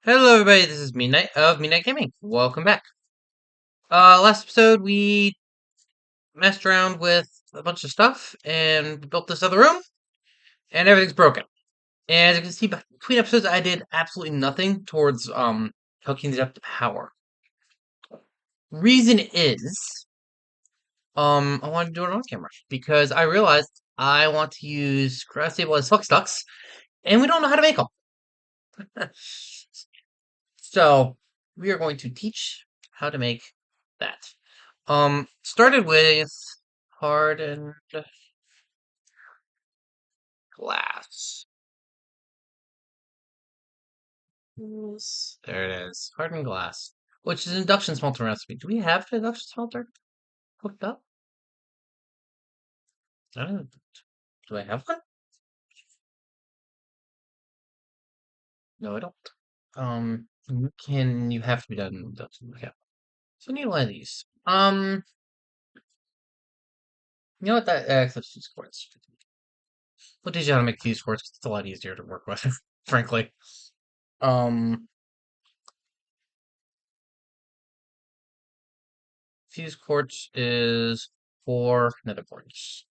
Hello, everybody. This is Midnight of Midnight Gaming. Welcome back. Last episode we messed around with a bunch of stuff and built this other room, and everything's broken. And as you can see, between episodes, I did absolutely nothing towards hooking it up to power. Reason is, I wanted to do it on camera because I realized I want to use ground stabilized flux ducts, and we don't know how to make them. So we are going to teach how to make that. Started with hardened glass. There it is. Hardened glass. Which is induction smelter recipe. Do we have an induction smelter hooked up? I don't Do I have one? No, I don't. You have to be done in induction. Okay. So I need one of these. You know what, that accepts fuse cords. We'll teach you how to make fuse cords 'cause it's a lot easier to work with, frankly. Um, Fuse quartz is 4 nether quartz.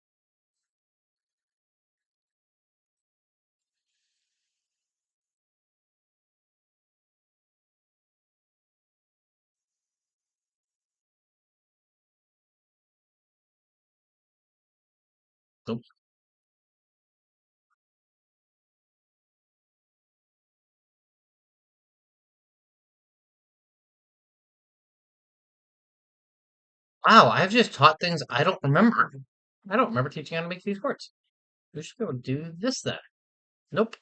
Nope. Wow, I've just taught things I don't remember. I don't remember teaching how to make fuse quartz. We should be able to do this then. Nope.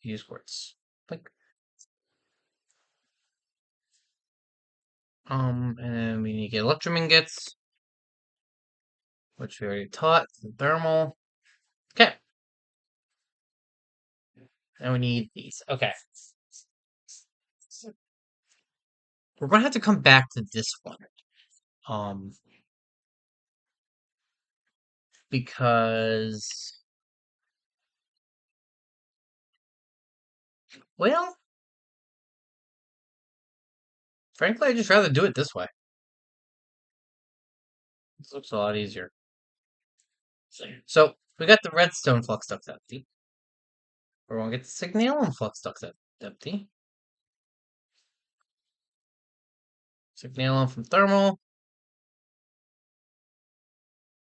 Fuse quartz. Like, and we need to get electrum ingots, which we already taught. Thermal. Okay. And we need these. Okay. We're gonna have to come back to this one. Um, because, well, frankly, I'd just rather do it this way. This looks a lot easier. So, we got the redstone flux ducts empty. We're gonna get the signalum flux ducts empty. Signalum from thermal.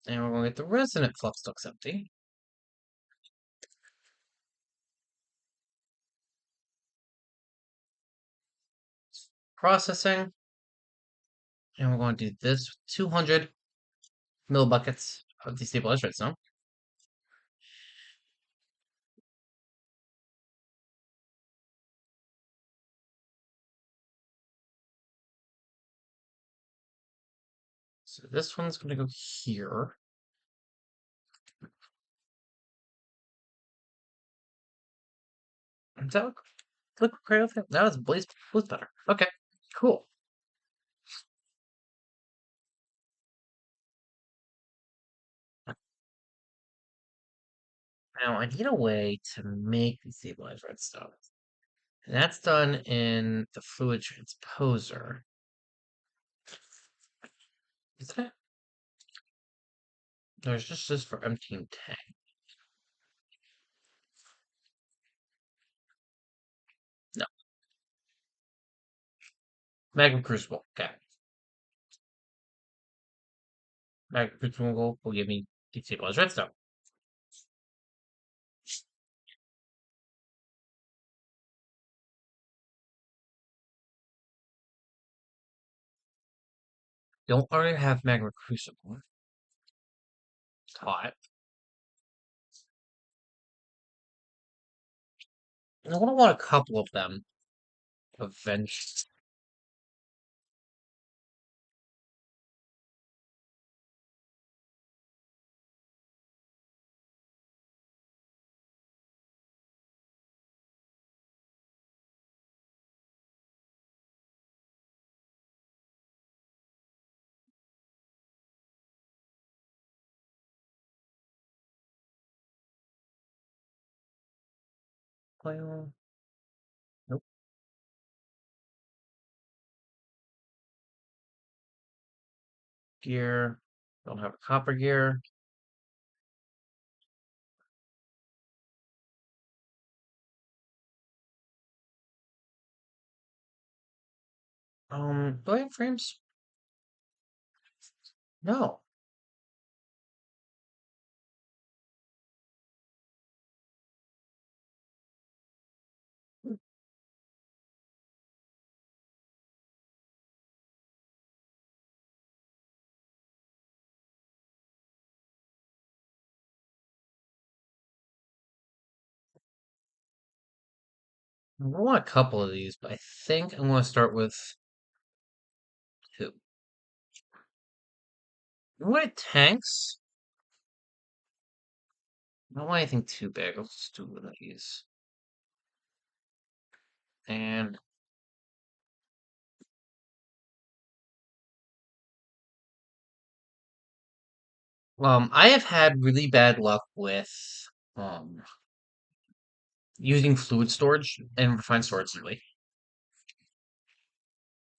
And we're gonna get the resonant flux ducts empty. Processing. And we're going to do this with 200 millibuckets of destabilized redstone. So this one's going to go here. Does that look great? That was blaze better. Okay, cool. Now I need a way to make destabilized redstone. And that's done in the fluid transposer. Is it? There's just this for emptying tank. No. Magma Crucible. Okay. Magma Crucible will give me destabilized redstone. Don't already have Magma Crucible. Hot. I want a couple of them eventually. Coil. Nope. Gear. Don't have a copper gear. Do I have frames? No. I want a couple of these, but I think I'm going to start with two. What tanks? I don't want anything too big. Let's just do one of these. And I have had really bad luck with um using fluid storage and refined storage lately.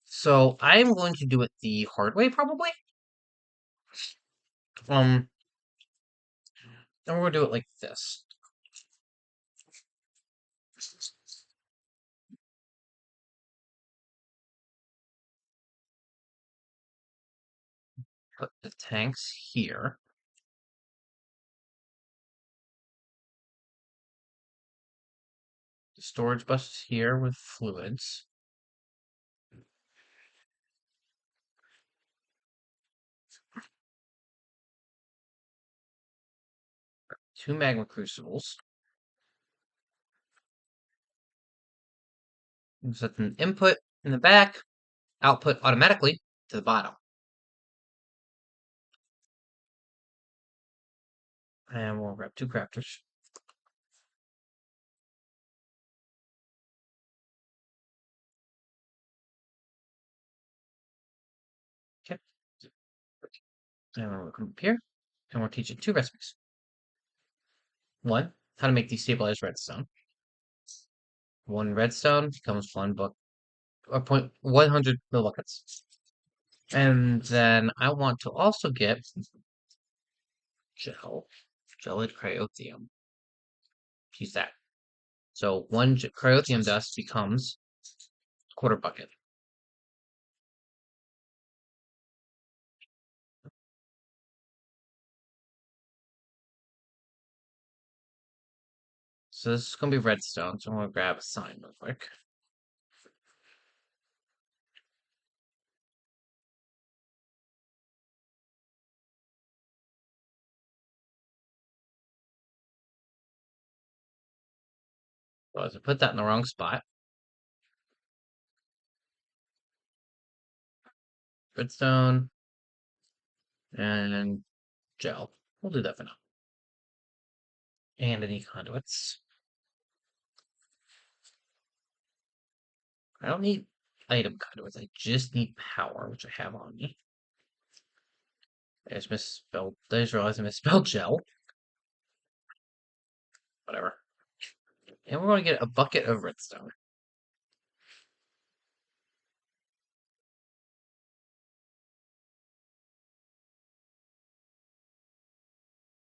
So I'm going to do it the hard way, probably. Um, and we're gonna do it like this. Put the tanks here. The storage bus here with fluids. Two magma crucibles. And set an input in the back, output automatically to the bottom. And we'll grab two crafters. Okay. And we'll come up here, and we'll teach it two recipes. One, how to make destabilized redstone. One redstone becomes one book, or 100 millibuckets. And then I want to also get gelid cryotheum. Use that. So one cryotheum dust becomes quarter bucket. So this is going to be redstone, so I'm going to grab a sign real quick. So I put that in the wrong spot. Redstone and gel. We'll do that for now. And any conduits. I don't need item conduits. I just need power, which I have on me. I just misspelled. I just realized I misspelled gel. Whatever. And we're going to get a bucket of redstone.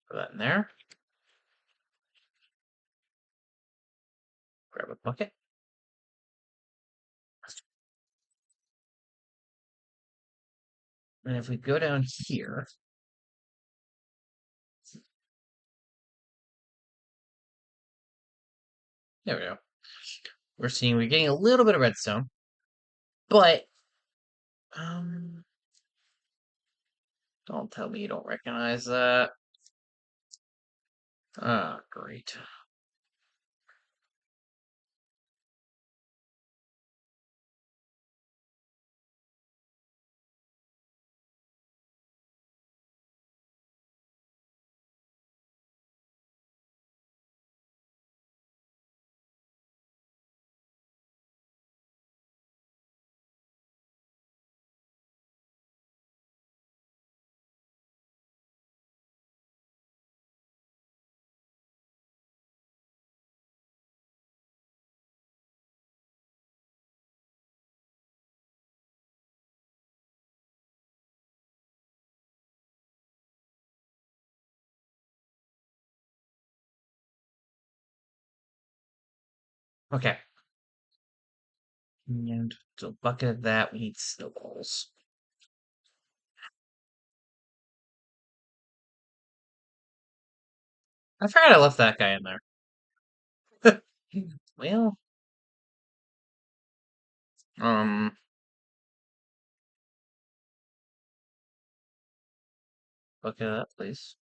Put that in there. Grab a bucket. And if we go down here, there we go. We're getting a little bit of redstone, but don't tell me you don't recognize that. Ah, great. Okay. And to a bucket of that, we need snowballs. I forgot I left that guy in there. Well, um, bucket of that, please.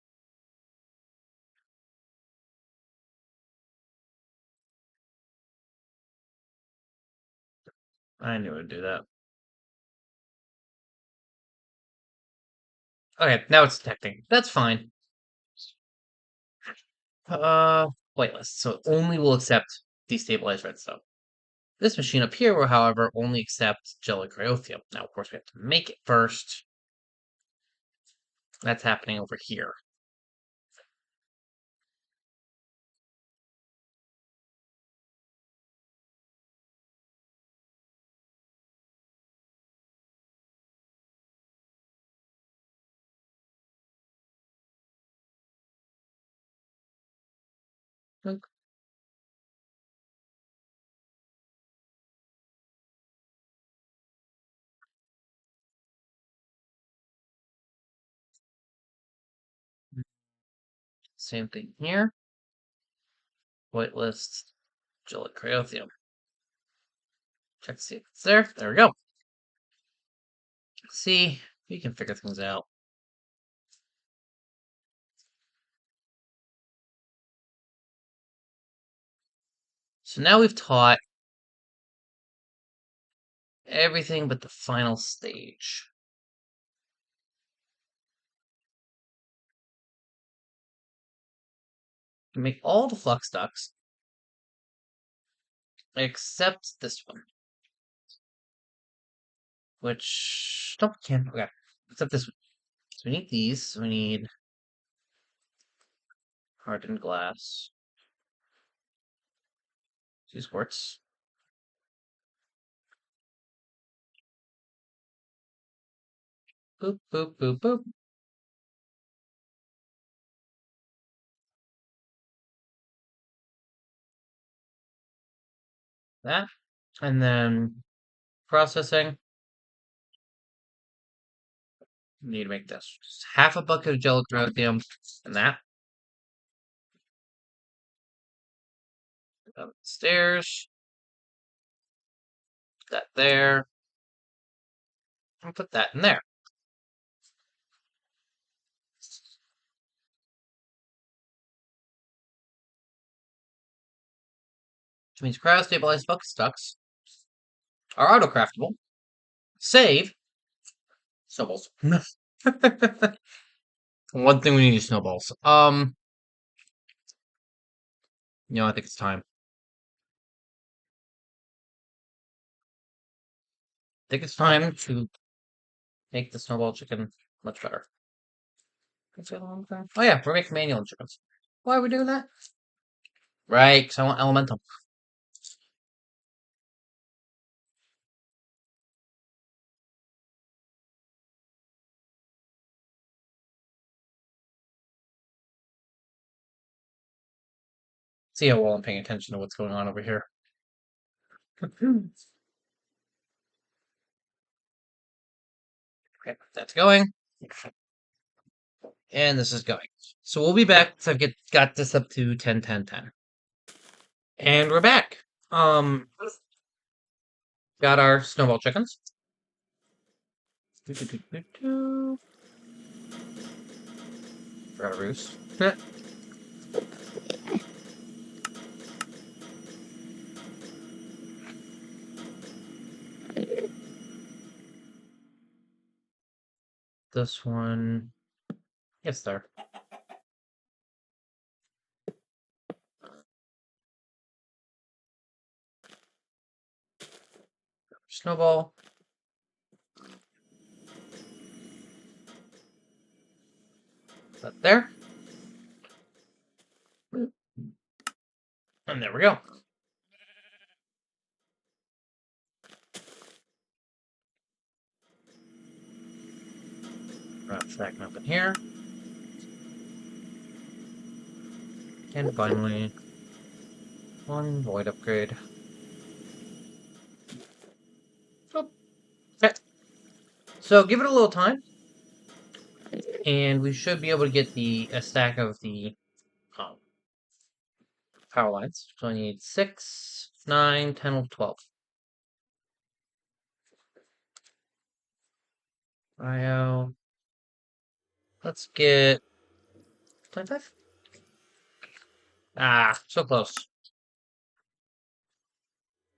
I knew it would do that. Okay, now it's detecting. That's fine. Whitelist. So it only will accept destabilized redstone. This machine up here will, however, only accept gelocryothium. Now, of course, we have to make it first. That's happening over here. Look. Same thing here. Whitelist, gelocryothium. Check to see if it's there. There we go. See, we can figure things out. So now we've taught everything but the final stage. We make all the flux ducts except this one, which no, can't. Okay, except this one. So we need these. We need hardened glass. 2 quartz. Boop boop boop boop. That, and then processing. We need to make this. Just half a bucket of gelochronium and that. Upstairs. Put that there. And put that in there. Which means cryo-stabilized bucket stocks are auto-craftable. Save snowballs. One thing we need is snowballs. I think it's time. I think it's time to make the snowball chicken much better. Oh yeah, we're making manual chickens. Why are we doing that? Right, because I want elemental. See how well I'm paying attention to what's going on over here. Okay, that's going. And this is going. So we'll be back. So I've got this up to 10, 10, 10. And we're back. Got our snowball chickens. Forgot a roost. This one. Yes, there. Snowball. That there. And there we go. Stacking up in here. And finally, one void upgrade. So give it a little time, and we should be able to get a stack of the um, power lines. So I need 6, 9, 10, 12. IO. Let's get 25. Ah, so close.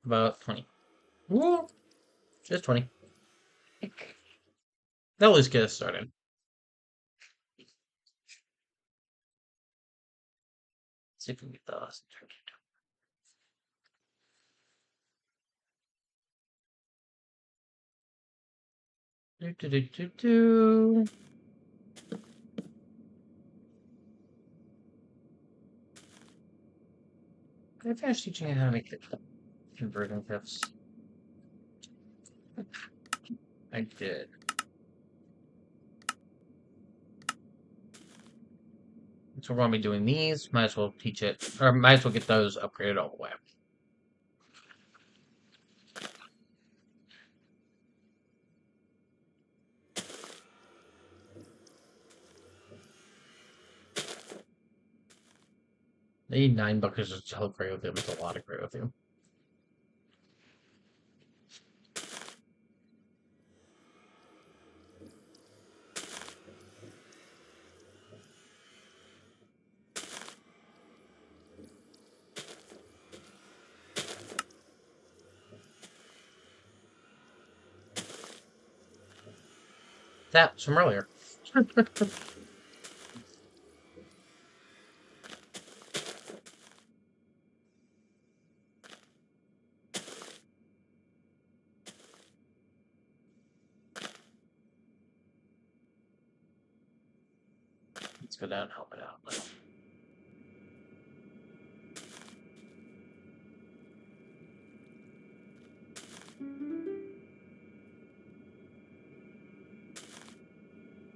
About 20. Woo! Just 20. That'll at least get us started. Let's see if we can get those. Do, do, do, do, do. I finished teaching you how to make the converting pips. I did. So we're going to be doing these. Might as well teach it, or might as well get those upgraded all the way. They need 9 buckets to help grade with him. It's a lot of grade with him. That's from earlier. Let's go down and help it out.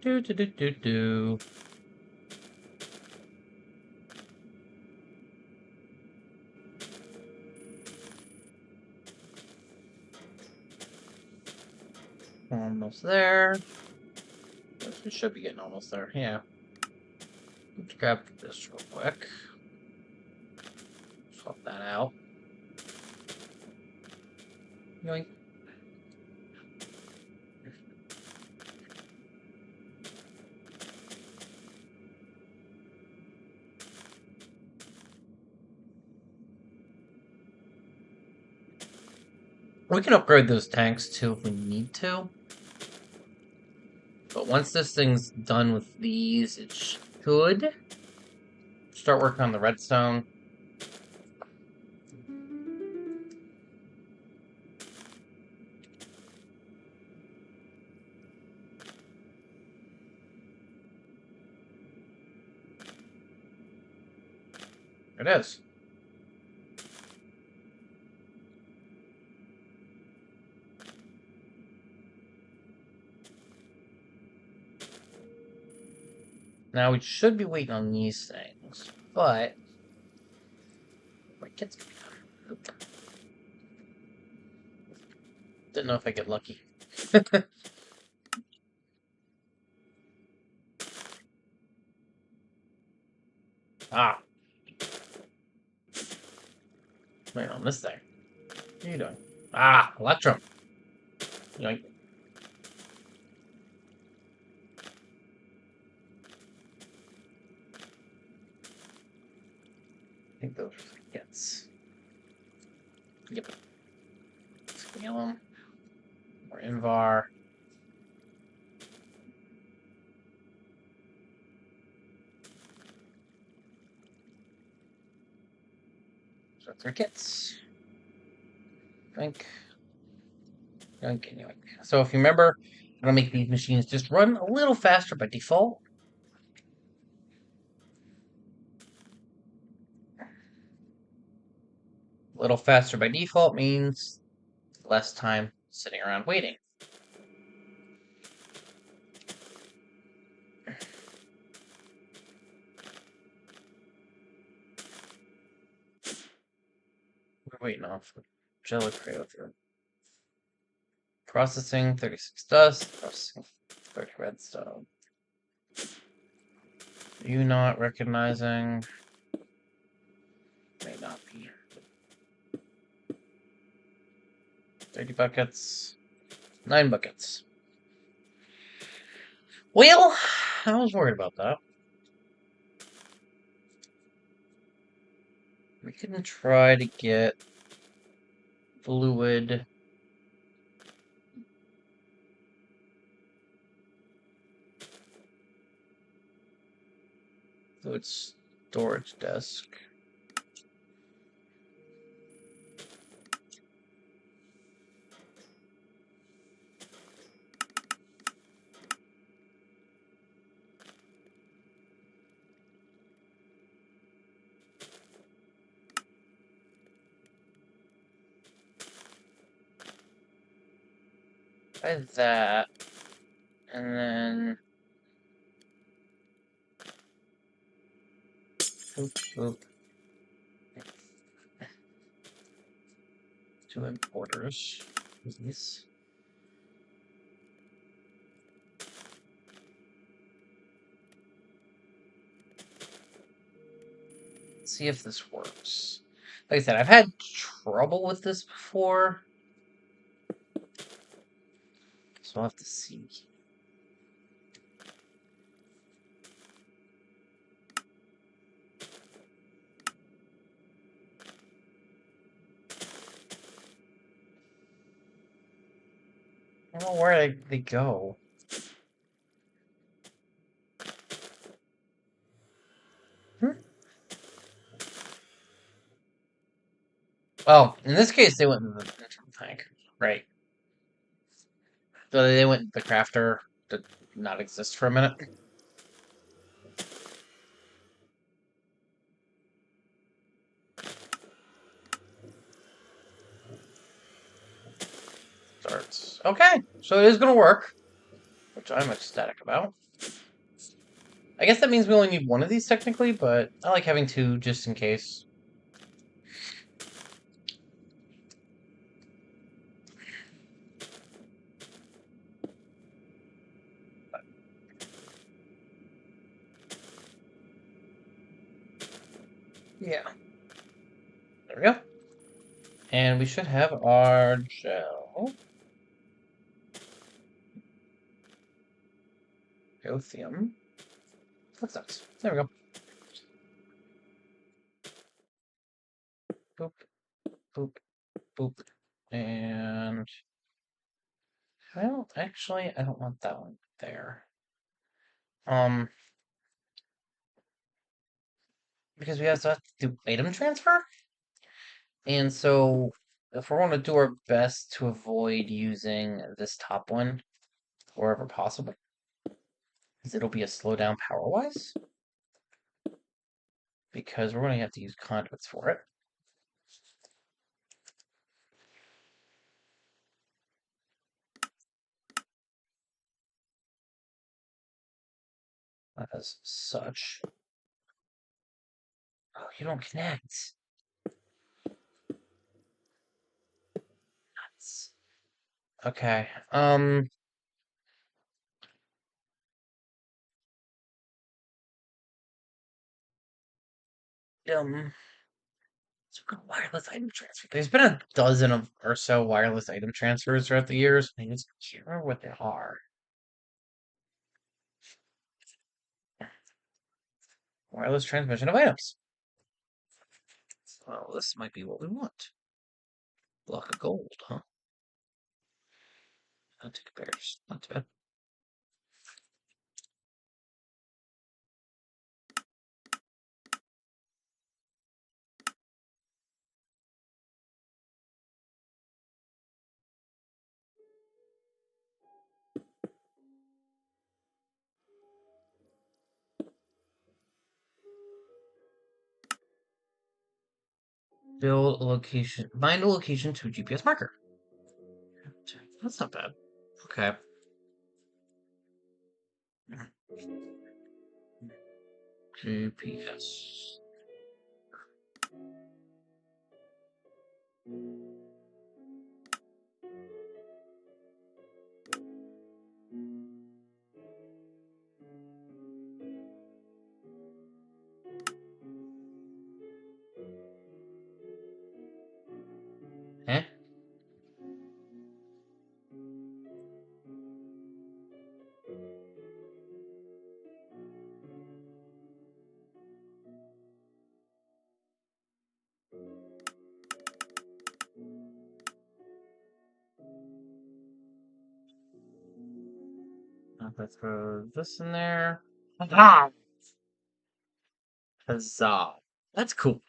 Do do do do do. Almost there. We should be getting almost there. Yeah. Let's grab this real quick. Swap that out. Yoink. We can upgrade those tanks too if we need to. But once this thing's done with these, it should start working on the redstone. It is. Now we should be waiting on these things, but my kid's gonna be done. Didn't know if I get lucky. Ah, wait on this thing. What are you doing? Ah, Electrum. Yoink. I think those are hits. Yep. Scale them. More Invar. So 3 kits. Yoink. Yoink and yoink. So if you remember, I'm gonna make these machines just run a little faster by default. A little faster by default means less time sitting around waiting. We're waiting off Jelly Crate here. Processing 36 dust. Processing 30 redstone. You not recognizing? May not be. 30 buckets. 9 buckets. Well, I was worried about that. We can try to get fluid. Fluid storage desk. Try that. And then. Oop, oop. 2 importers. Please. See if this works. Like I said, I've had trouble with this before. So I'll have to see. I don't know where they go. Oh, in this case, they went in the internal tank. Right. So they went the crafter did not exist for a minute. Starts. Okay, so it is going to work, which I'm ecstatic about. I guess that means we only need one of these technically, but I like having two just in case. Yeah. There we go. And we should have our gel. Lithium. What's that? There we go. Boop, boop, boop. And well, actually, I don't want that one there. Because we also have to do item transfer. And so if we're going to do our best to avoid using this top one wherever possible, because it'll be a slowdown power-wise. Because we're going to have to use conduits for it. As such. Oh, you don't connect. Nuts. Okay. So wireless item transfer. There's been a dozen of or so wireless item transfers throughout the years. I just can't remember what they are. Wireless transmission of items. Well, this might be what we want. Block of gold, huh? I'll take bears. Not too bad. Build a location. Bind a location to a GPS marker. That's not bad. Okay. GPS. Eh? I'm gonna throw this in there. Ah! Huzzah. That's cool.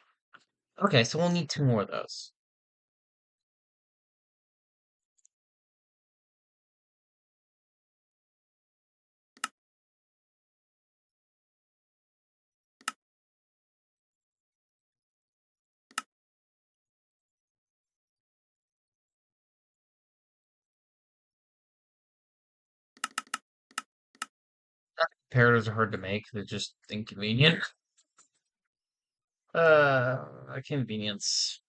Okay, so we'll need 2 more of those. Comparators are hard to make, they're just inconvenient. Convenience.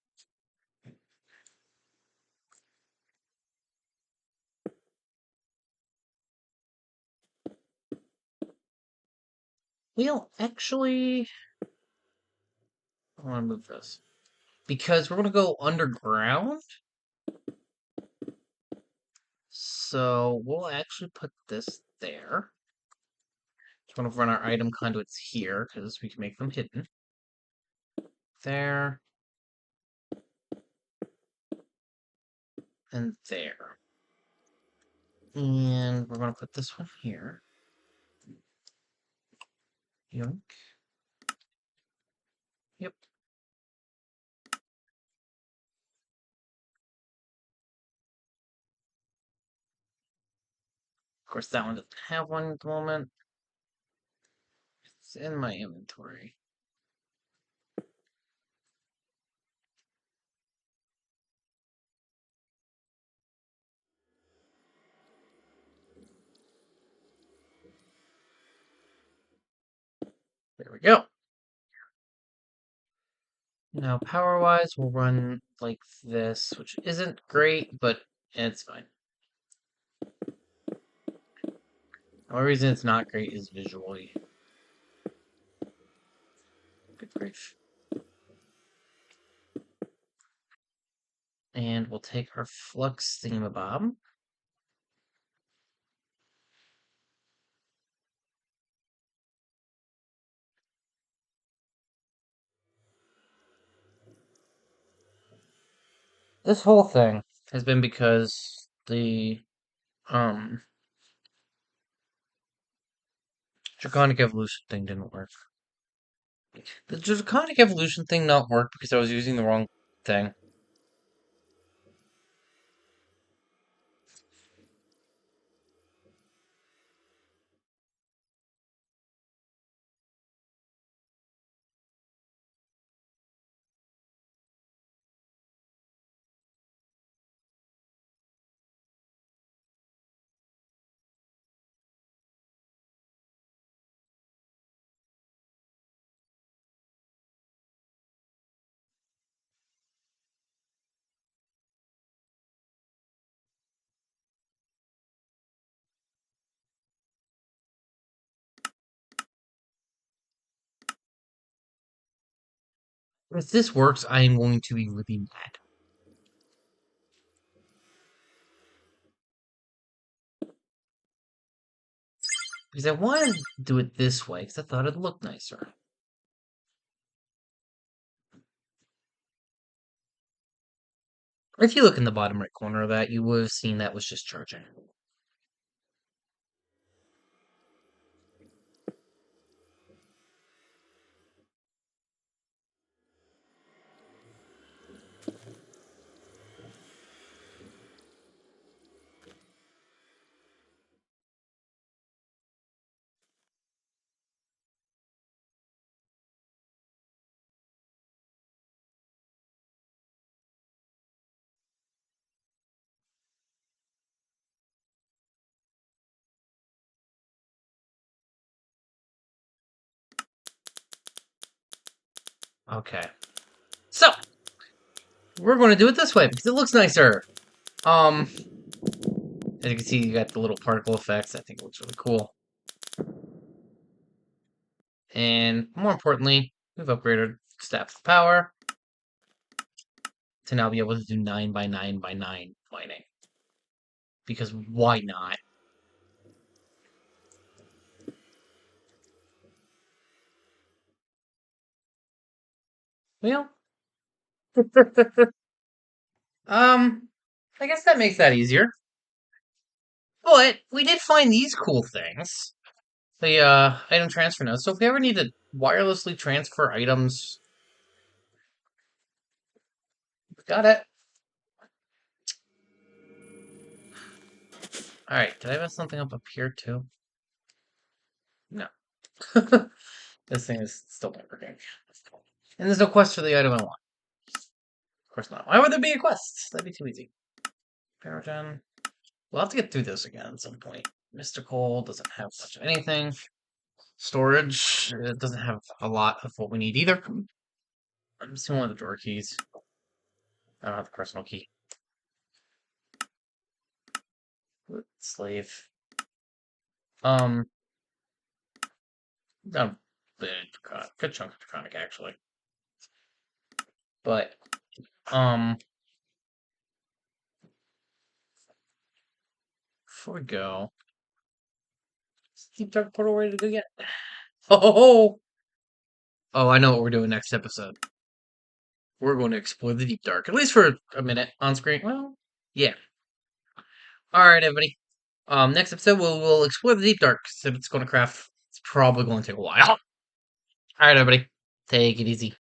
Well, actually, I want to move this. Because we're going to go underground. So we'll actually put this there. Just want to run our item conduits here, because we can make them hidden. There. And there. And we're going to put this one here. Yoink. Yep. Of course, that one doesn't have one at the moment. It's in my inventory. There we go. Now, power-wise, we'll run like this, which isn't great, but it's fine. The only reason it's not great is visually. Good grief. And we'll take our flux thingamabob. This whole thing has been because the Draconic Evolution thing didn't work. The Draconic Evolution thing not work because I was using the wrong thing. If this works, I am going to be really mad. Because I wanted to do it this way, because I thought it'd look nicer. If you look in the bottom right corner of that, you would have seen that was just charging. Okay. So, we're going to do it this way, because it looks nicer. As you can see, you got the little particle effects. I think it looks really cool. And more importantly, we've upgraded Staff of Power. to now be able to do 9 by 9 by 9 mining. Because why not? Well, um, I guess that makes that easier. But we did find these cool things. The item transfer nodes. So if we ever need to wirelessly transfer items, we got it. Alright, did I mess something up here too? No. This thing is still not working. And there's no quest for the item I want. Of course not. Why would there be a quest? That'd be too easy. Paragon. We'll have to get through this again at some point. Mystical doesn't have much of anything. Storage doesn't have a lot of what we need either. I'm missing one of the drawer keys. I don't have the personal key. Slave. Um, got a good chunk of Draconic actually. But, before we go, is Deep Dark Portal ready to go yet? Oh, oh, I know what we're doing next episode. We're going to explore the Deep Dark, at least for a minute on screen. Well, yeah. All right, everybody. Next episode we'll explore the Deep Dark. So it's going to craft. It's probably going to take a while. All right, everybody. Take it easy.